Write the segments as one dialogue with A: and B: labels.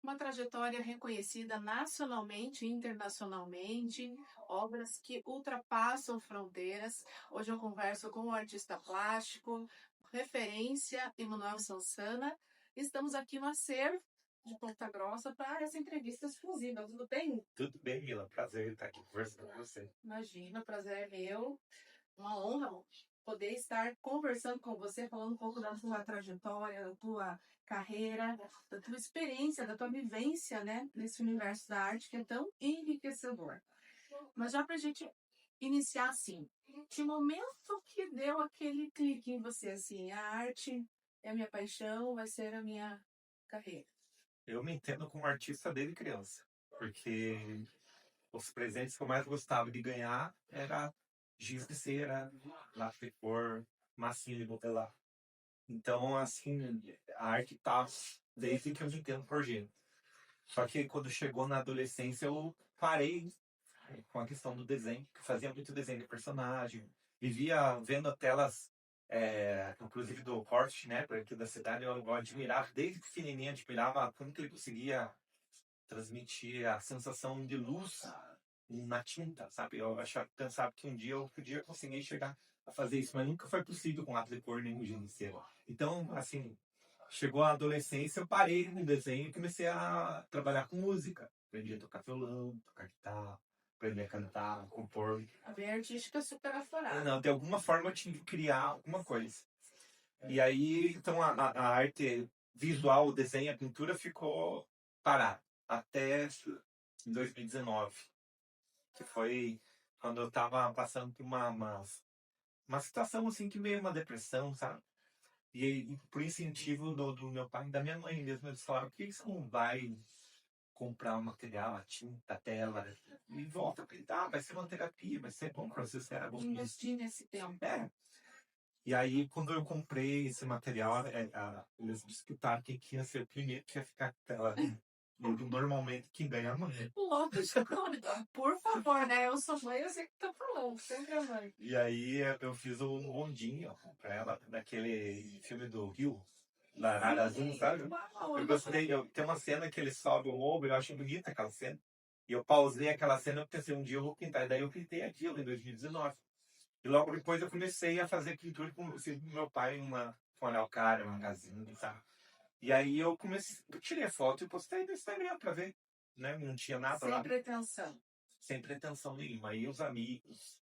A: Uma trajetória reconhecida nacionalmente e internacionalmente, obras que ultrapassam fronteiras. Hoje eu converso com o artista plástico, referência Emanuel Sansana. Estamos aqui no acervo de Ponta Grossa para essa entrevista exclusiva. Tudo bem?
B: Tudo bem, Mila. Prazer estar aqui conversando com você.
A: Imagina, o prazer é meu. Uma honra poder estar conversando com você, falando um pouco da tua trajetória, da tua carreira, da tua experiência, da tua vivência, né, nesse universo da arte que é tão enriquecedor. Mas já para a gente iniciar assim, que momento que deu aquele clique em você, assim, a arte é a minha paixão, vai ser a minha carreira?
B: Eu me entendo como artista desde criança, porque os presentes que eu mais gostava de ganhar era giz de cera, lápis de cor, massinha de modelar. Então, assim, a arte tá desde que eu me entendo por gente. Só que quando chegou na adolescência, eu parei com a questão do desenho, que fazia muito desenho de personagem, vivia vendo telas, inclusive do Horst Schnepper, aqui da cidade, eu admirava, desde pequenininho, admirava como que ele conseguia transmitir a sensação de luz na tinta, sabe? Eu achava, pensava que um dia eu podia conseguir chegar a fazer isso, mas nunca foi possível com lápis de cor nem com giz de cera. Então, assim, chegou a adolescência, eu parei no desenho e comecei a trabalhar com música. Aprendi a tocar violão, tocar guitarra, aprendi a cantar, compor.
A: A veia artística é super aflorada.
B: Não, de alguma forma eu tinha que criar alguma coisa. E aí, então, a arte visual, o desenho, a pintura ficou parada até 2019, que foi quando eu estava passando por uma situação assim que meio uma depressão, sabe? E aí, por incentivo do meu pai e da minha mãe mesmo, eles falaram: por que você não vai comprar o material, a tinta, a tela, e volta a pintar? Vai ser uma terapia, vai ser bom para você, será bom.
A: Investir nesse tempo.
B: É. E aí, quando eu comprei esse material, eles disputaram quem que ia ser o primeiro que ia ficar com a tela. Normalmente quem ganha é a mãe.
A: Lógico, por favor, né? Eu sou mãe, eu sei o que tá falando, sempre a mãe.
B: E aí eu fiz um rondinho pra ela, daquele filme do Rio, Larara Azul, sabe? Eu gostei, tem uma cena que ele sobe o ombro, eu acho bonita aquela cena. E eu pausei aquela cena e pensei, um dia eu vou pintar. E daí eu pintei aquilo em 2019. E logo depois eu comecei a fazer pintura com o filho do meu pai, com uma Alcara, uma Magazine, sabe? E aí eu comecei, eu tirei a foto e postei no Instagram pra ver, né? Não tinha nada lá.
A: Sem pretensão.
B: Sem pretensão nenhuma. Aí os amigos,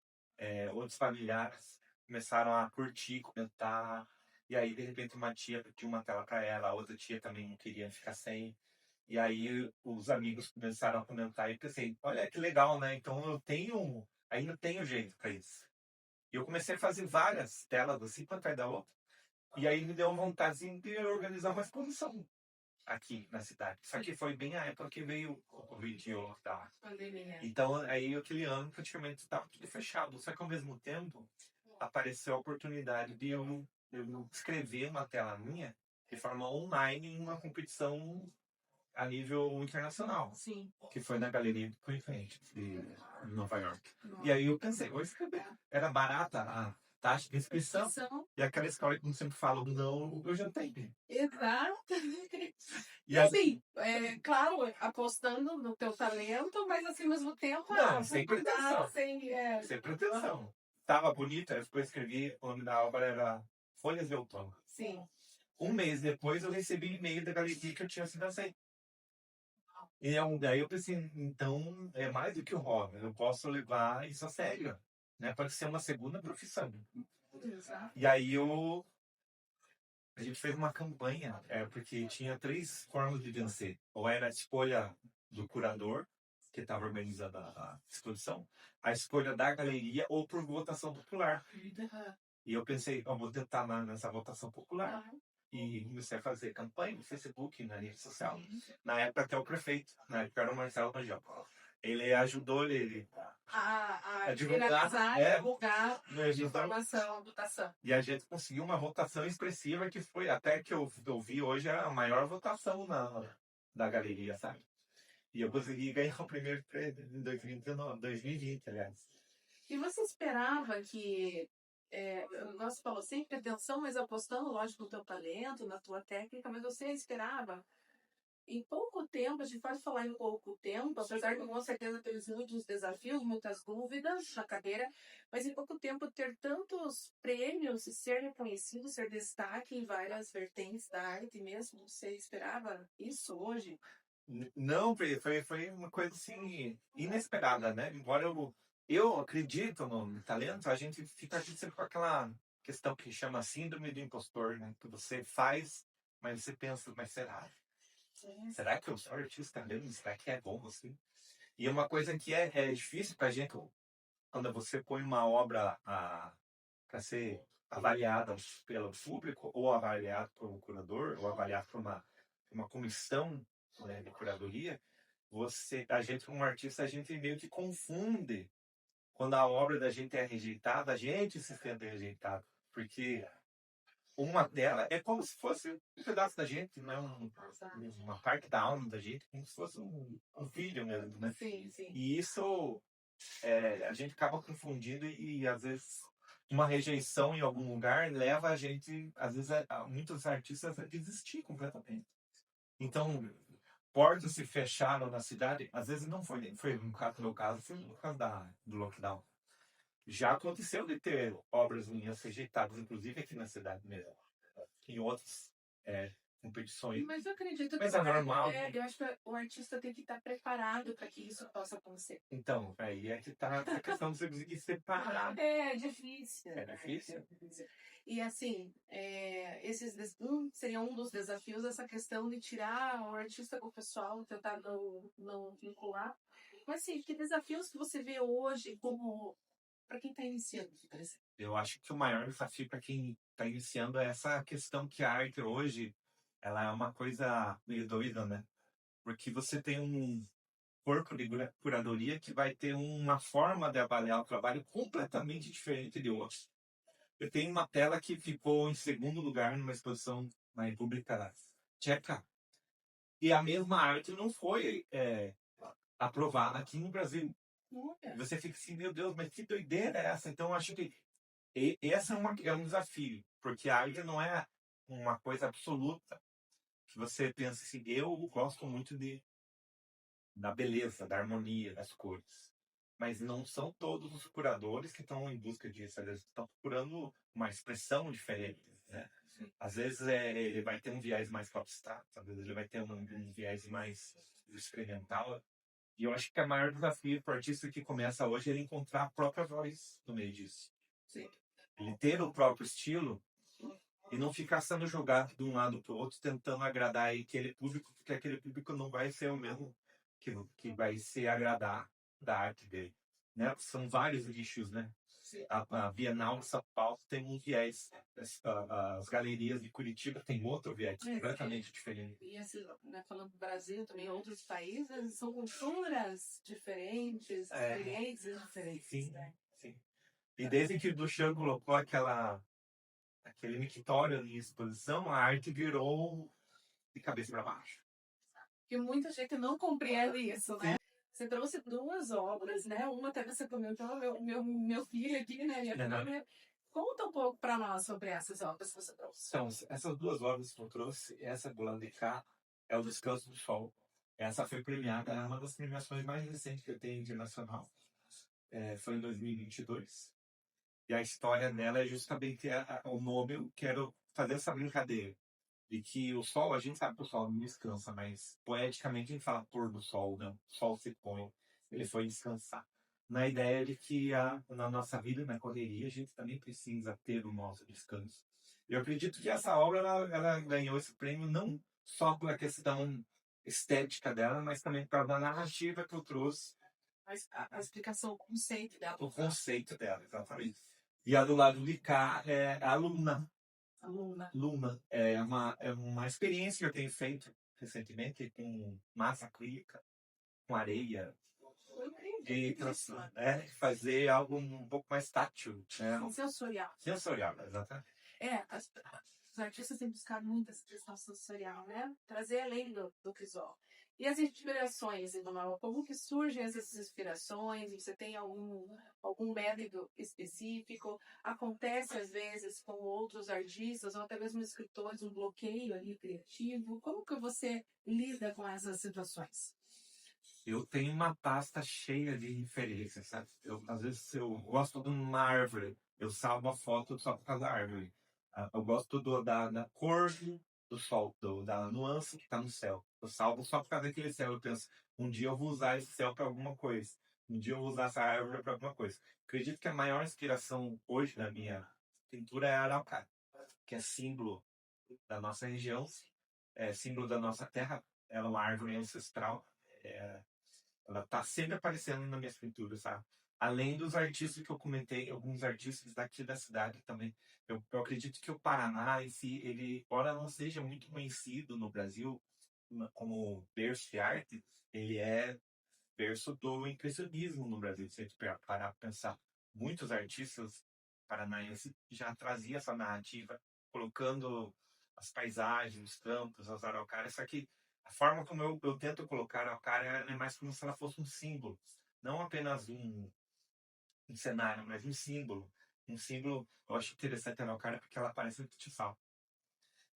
B: outros familiares começaram a curtir, comentar. E aí, de repente, uma tia pediu uma tela para ela, a outra tia também não queria ficar sem. E aí, os amigos começaram a comentar e eu pensei: olha que legal, né? Então, ainda tenho jeito para isso. E eu comecei a fazer várias telas, assim, uma atrás da outra. E aí, me deu vontade de organizar uma exposição aqui na cidade. Só que foi bem a época que veio o Covid tá?
A: Pandemia.
B: Então, aí aquele ano praticamente estava tudo fechado. Só que ao mesmo tempo apareceu a oportunidade de eu escrever uma tela minha de forma online em uma competição a nível internacional,
A: Sim.
B: que foi na Galeria do Infante de Nova York. E aí eu pensei, vou escrever. Era barata a taxa de inscrição. E aquela escola, como sempre falo, não, eu já tenho.
A: Exato.
B: E
A: E assim, claro, apostando no teu talento, mas assim, ao mesmo tempo,
B: não, sem pretensão.
A: sem,
B: Sem pretensão. Tava bonita, depois escrevi, o nome da obra era Folhas de Outono.
A: Sim.
B: Um mês depois eu recebi e-mail da galeria que eu tinha sido aceito. E daí eu pensei, então é mais do que o hobby, eu posso levar isso a sério, né? Pode ser uma segunda profissão.
A: Exato.
B: E aí a gente fez uma campanha, porque tinha 3 formas de vencer. Ou era a escolha do curador, que estava organizando a exposição, a escolha da galeria ou por votação popular. E eu pensei, vou tentar nessa votação popular. E comecei a fazer campanha no Facebook, na rede social. Na época até o prefeito, na época era o Marcelo Rangel. Ele ajudou
A: A
B: divulgar,
A: divulgar
B: a
A: informação, votação.
B: e a gente conseguiu uma votação expressiva que foi, até que eu vi hoje, a maior votação da galeria, sabe? E eu consegui ganhar o primeiro prêmio em 2019, 2020, aliás.
A: E você esperava que, você falou, sem pretensão, mas apostando, lógico, no teu talento, na tua técnica, mas você esperava Em pouco tempo, a gente pode falar em pouco tempo, apesar de com certeza ter muitos desafios, muitas dúvidas na carreira, mas em pouco tempo ter tantos prêmios e ser reconhecido, ser destaque em várias vertentes da arte mesmo, você esperava isso hoje?
B: Não, foi uma coisa assim inesperada, né? Embora eu acredito no talento, a gente fica sempre com aquela questão que chama síndrome do impostor, né? Que você faz, mas você pensa, mas será? Será que eu sou artista mesmo? Será que é bom assim? E é uma coisa que é difícil pra gente, quando você põe uma obra para ser avaliada pelo público, ou avaliado por um curador, ou avaliado por uma comissão, né, de curadoria, a gente, como artista, a gente meio que confunde quando a obra da gente é rejeitada, a gente se sente rejeitado, porque uma dela é como se fosse um pedaço da gente, né? Uma parte da alma da gente, como se fosse um filho mesmo, né?
A: Sim, sim.
B: E isso a gente acaba confundindo e às vezes uma rejeição em algum lugar leva a gente, às vezes, muitos artistas a desistir completamente. Então, portas se fecharam na cidade, às vezes não foi no caso do meu caso, foi no caso do lockdown. Já aconteceu de ter obras minhas rejeitadas, inclusive aqui na cidade mesmo, em outras competições.
A: Mas eu acredito
B: Mas
A: que
B: é normal.
A: eu acho que o artista tem que estar preparado para que isso possa acontecer.
B: Então, aí é que tá a questão de você conseguir separar.
A: É difícil.
B: É difícil.
A: E assim, seria um dos desafios essa questão de tirar o artista com o pessoal, tentar não vincular. Mas assim, que desafios que você vê hoje como para quem está iniciando, por exemplo?
B: Eu acho que o maior desafio para quem está iniciando é essa questão que a arte hoje ela é uma coisa meio doida, né? Porque você tem um corpo de curadoria que vai ter uma forma de avaliar o trabalho completamente diferente de outros. Eu tenho uma tela que ficou em segundo lugar numa exposição na República Tcheca e a mesma arte não foi aprovada aqui no Brasil. Você fica assim, meu Deus, mas que doideira é essa? Então, eu acho que essa é um desafio, porque a arte não é uma coisa absoluta que você pensa assim, eu gosto muito da beleza, da harmonia, das cores. Mas não são todos os curadores que estão em busca disso. Às vezes estão procurando uma expressão diferente, né? Às vezes ele vai ter um viés mais pop abstrato, às vezes ele vai ter um viés mais experimental. E eu acho que o maior desafio para o artista que começa hoje é ele encontrar a própria voz no meio disso.
A: Sim.
B: Ele ter o próprio estilo e não ficar sendo jogado de um lado para o outro, tentando agradar aquele público, porque aquele público não vai ser o mesmo que vai se agradar da arte dele. Né? São vários nichos, né? A Bienal de São Paulo tem um viés, as galerias de Curitiba tem outro viés completamente diferente.
A: E assim, né, falando do Brasil, também outros países, são culturas diferentes, experiências diferentes.
B: Sim,
A: né?
B: sim. E desde que o Duchamp colocou aquele mictório em exposição, a arte virou de cabeça para baixo.
A: Que muita gente não compreende isso, né? Você trouxe duas obras, né? Uma até você comentou, meu filho aqui, né? Minha filha. Conta um pouco para nós sobre essas obras que você trouxe.
B: Então, essas duas obras que eu trouxe, essa do de cá é o Descanso do Sol. Essa foi premiada, é uma das premiações mais recentes que eu tenho internacional. Foi em 2022. E a história dela é justamente o nome. Eu quero fazer essa brincadeira de que o sol, a gente sabe que o sol não descansa, mas poeticamente a gente fala pôr do sol, né? O sol se põe, ele foi descansar. Na ideia de que na nossa vida, na correria, a gente também precisa ter o nosso descanso. Eu acredito que essa obra ela ganhou esse prêmio não só pela questão estética dela, mas também por causa da narrativa que eu trouxe.
A: A explicação, o conceito dela.
B: O conceito dela, exatamente. E a do lado de cá é a Luna. Luna. É uma experiência que eu tenho feito recentemente com massa acrílica, com areia. E fazer algo um pouco mais tátil. Né?
A: Sensorial.
B: Sensorial, exatamente.
A: Os artistas têm buscado muito essa questão sensorial, né? Trazer além do visual. E as inspirações, Emanuel? Como que surgem essas inspirações? Você tem algum método específico? Acontece, às vezes, com outros artistas ou até mesmo escritores, um bloqueio ali criativo? Como que você lida com essas situações?
B: Eu tenho uma pasta cheia de referências, sabe? Às vezes eu gosto de uma árvore, eu salvo a foto só por causa da árvore. Eu gosto da cor do sol, da nuance que está no céu. Eu salvo só por causa daquele céu. Eu penso, um dia eu vou usar esse céu para alguma coisa. Um dia eu vou usar essa árvore para alguma coisa. Acredito que a maior inspiração hoje na minha pintura é a araucária, que é símbolo da nossa região, é símbolo da nossa terra. Ela é uma árvore ancestral. É, ela tá sempre aparecendo nas minhas pinturas, sabe? Além dos artistas que eu comentei, alguns artistas daqui da cidade também. Eu acredito que o Paraná, em si, ele, embora não seja muito conhecido no Brasil como berço de arte, ele é berço do impressionismo no Brasil. Se a gente parar para pensar, muitos artistas paranaenses já traziam essa narrativa, colocando as paisagens, os campos, as araucárias, só que a forma como eu tento colocar a araucária é mais como se ela fosse um símbolo, não apenas um cenário, mas um símbolo. Um símbolo, eu acho interessante a araucária porque ela parece um tijolo.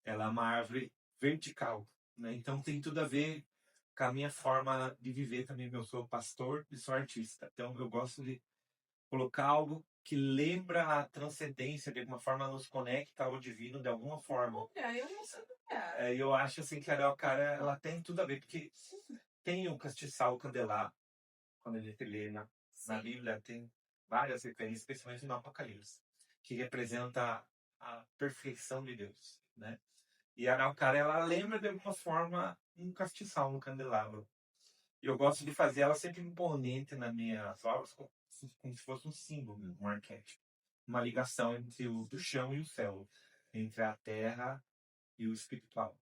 B: Ela é uma árvore vertical, né? Então tem tudo a ver com a minha forma de viver também. Eu sou pastor e sou artista, então eu gosto de colocar algo que lembra a transcendência, de alguma forma nos conecta ao divino de alguma forma.
A: Olha, eu não sabia.
B: Eu acho assim que a araucária ela tem tudo a ver, porque tem o castiçal, o candelabro, quando a gente lê na
A: Sim.
B: Bíblia, tem várias referências, especialmente no Apocalipse, que representa a perfeição de Deus, né? E a araucária, ela lembra de alguma forma um castiçal, um candelabro. E eu gosto de fazer ela sempre imponente nas minhas obras, como se fosse um símbolo, um arquétipo. Uma ligação entre o do chão e o céu, entre a terra e o espiritual.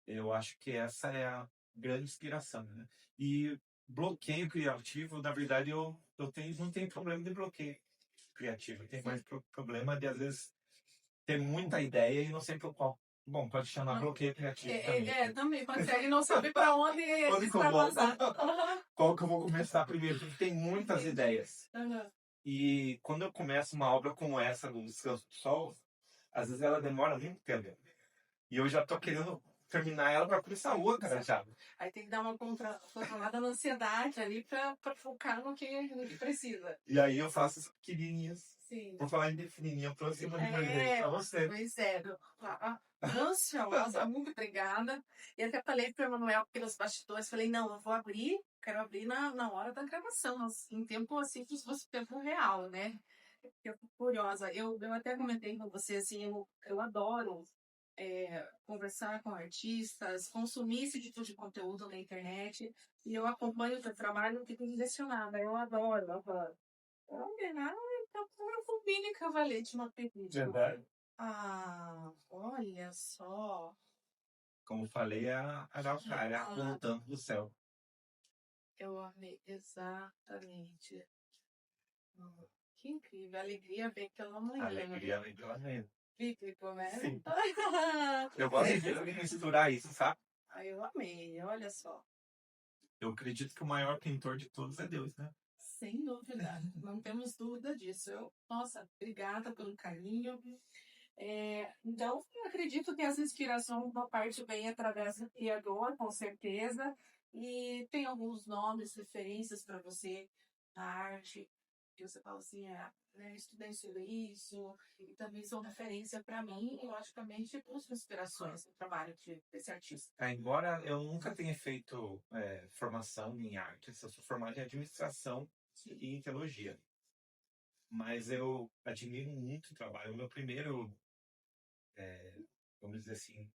B: Eu acho que essa é a grande inspiração, né? E bloqueio criativo, na verdade, não tenho problema de bloqueio criativo. Eu tenho mais problema de, às vezes, ter muita ideia e não sei por qual. Bom, pode chamar
A: Não.
B: bloqueio criativo também.
A: Também pode ser. E não saber para onde
B: Onde que eu vou?
A: extravasar.
B: Qual que eu vou começar primeiro? Porque tem muitas ideias.
A: Aham.
B: E quando eu começo uma obra como essa, do Descanso do Sol, às vezes ela demora muito tempo. E eu já tô querendo terminar ela para começar outra já.
A: Aí tem que dar uma controlada na ansiedade ali para focar no que precisa.
B: E aí eu faço as pequenininhas.
A: Sim.
B: Por falar em pequenininha, eu trouxe uma de presente pra você.
A: Pois é. Ansiosa, muito obrigada. E até falei para o Emanuel pelos bastidores, falei, não, eu vou abrir, quero abrir na hora da gravação, em tempo assim, como se fosse tempo real, né? Eu fico curiosa. Eu até comentei com você, assim, eu adoro conversar com artistas, consumir esse tipo de conteúdo na internet, e eu acompanho o teu trabalho, não fico direcionada, eu adoro, adoro. Olha, então eu combine cavalete uma película.
B: Verdade.
A: Ah, olha só.
B: Como falei, a araucária apontando do céu.
A: Eu amei, exatamente. Que incrível, alegria ver pela manhã.
B: Alegria vem pela manhã.
A: Bíblico, né?
B: Sim. Eu gosto de misturar isso, sabe?
A: Eu amei, olha só.
B: Eu acredito que o maior pintor de todos é Deus, né?
A: Sem dúvida, não temos dúvida disso. Nossa, obrigada pelo carinho. Então, eu acredito que essa inspiração, uma parte vem através do Criador, com certeza. E tem alguns nomes, referências para você na arte, que você fala assim, estudei sobre isso, e também são referência para mim, e logicamente busco inspirações no trabalho desse artista.
B: Embora eu nunca tenha feito formação em artes, eu sou formado em administração e em teologia. Mas eu admiro muito o trabalho. O meu primeiro, vamos dizer assim,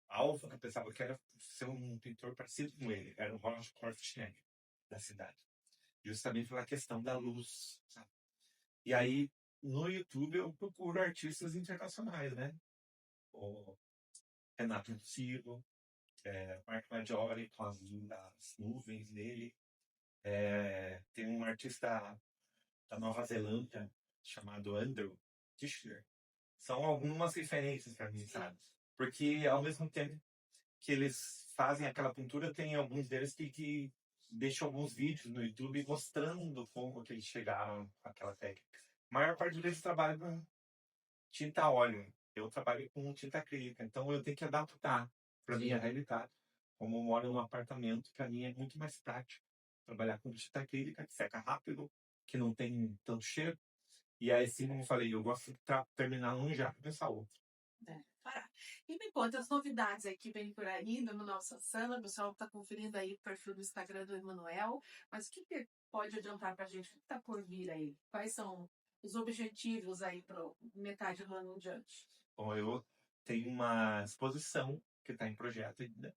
B: alvo que eu pensava que era ser um pintor parecido com ele, era o Roger Korfschneider, da cidade. Justamente pela questão da luz, sabe? E aí, no YouTube, eu procuro artistas internacionais, né? O Renato Russo, Mark Maggiore, com as nuvens dele. Tem um artista da Nova Zelândia chamado Andrew Tischer. São algumas referências para mim, sabe? Porque ao mesmo tempo que eles fazem aquela pintura, tem alguns deles que deixam alguns vídeos no YouTube mostrando como que eles chegaram àquela técnica. A maior parte deles trabalha com tinta a óleo. Eu trabalho com tinta acrílica, então eu tenho que adaptar para minha realidade. Como eu moro num apartamento, para mim é muito mais prático trabalhar com tinta acrílica, que seca rápido, que não tem tanto cheiro. E aí, assim como eu falei, eu gosto de terminar um já para começar outro.
A: Parar. E me conta as novidades aí que vem por aí do Emanuel Sansana. O pessoal está conferindo aí o perfil do Instagram do Emanuel. Mas o que pode adiantar para a gente? O que está por vir aí? Quais são os objetivos aí para metade do ano em diante?
B: Bom, eu tenho uma exposição que está em projeto ainda,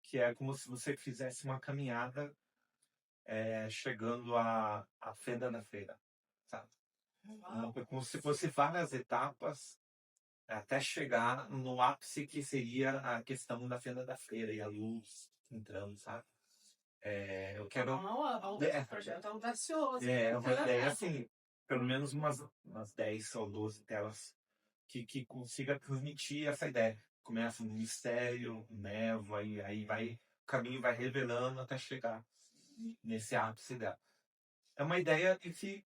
B: que é como se você fizesse uma caminhada chegando à fenda da feira, sabe? É como se fosse várias etapas até chegar no ápice que seria a questão da fenda da feira e a luz entrando, sabe? Eu quero...
A: Um projeto audacioso.
B: É uma ideia assim, pelo menos umas 10 ou 12 telas que consiga transmitir essa ideia. Começa no mistério, névoa, e aí o caminho vai revelando até chegar nesse ápice dela. É uma ideia de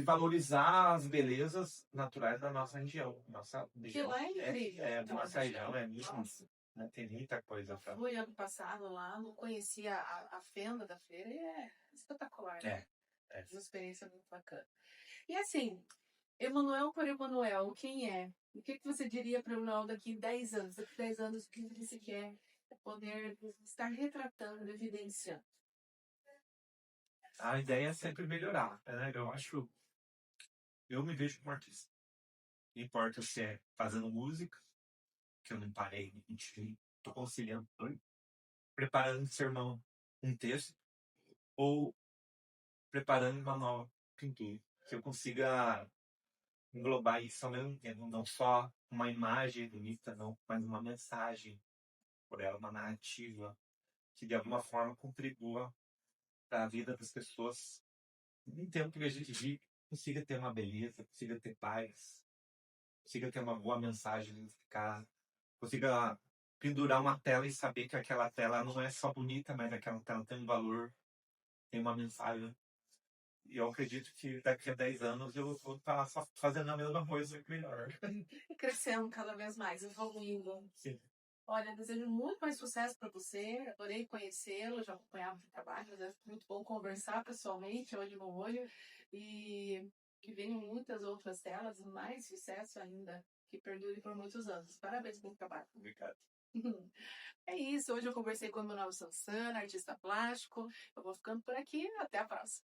B: valorizar as belezas naturais da nossa região. Nossa
A: Que lá é incrível.
B: nossa região é muito,
A: Nossa.
B: né? Tem muita coisa pra...
A: Fui ano passado lá, não conhecia a fenda da feira e é espetacular. Né?
B: É.
A: Uma experiência muito bacana. E assim, Emanuel por Emanuel, quem é? O que você diria para o Emanuel daqui 10 anos? Daqui 10 anos, o que você quer poder estar retratando, evidenciando?
B: A ideia é sempre melhorar, né? Eu me vejo como artista. Não importa se é fazendo música, que eu não parei, enfim, tô conciliando, preparando um sermão, um texto, ou preparando uma nova pintura. Que eu consiga englobar isso ao mesmo tempo, não só uma imagem bonita, não, mas uma mensagem por ela, uma narrativa que de alguma forma contribua para a vida das pessoas. No tempo que a gente vive, consiga ter uma beleza, consiga ter paz, consiga ter uma boa mensagem, consiga pendurar uma tela e saber que aquela tela não é só bonita, mas aquela tela tem um valor, tem uma mensagem. E eu acredito que daqui a 10 anos eu vou estar só fazendo a mesma coisa melhor.
A: E crescendo cada vez mais, evoluindo.
B: Sim.
A: Olha, desejo muito mais sucesso para você. Adorei conhecê-lo, já acompanhava o trabalho, mas é muito bom conversar pessoalmente, olho no olho. E que venham muitas outras telas, mais sucesso ainda, que perdure por muitos anos. Parabéns pelo trabalho.
B: Obrigado.
A: É isso, hoje eu conversei com o Emanuel Sansana, artista plástico. Eu vou ficando por aqui, até a próxima.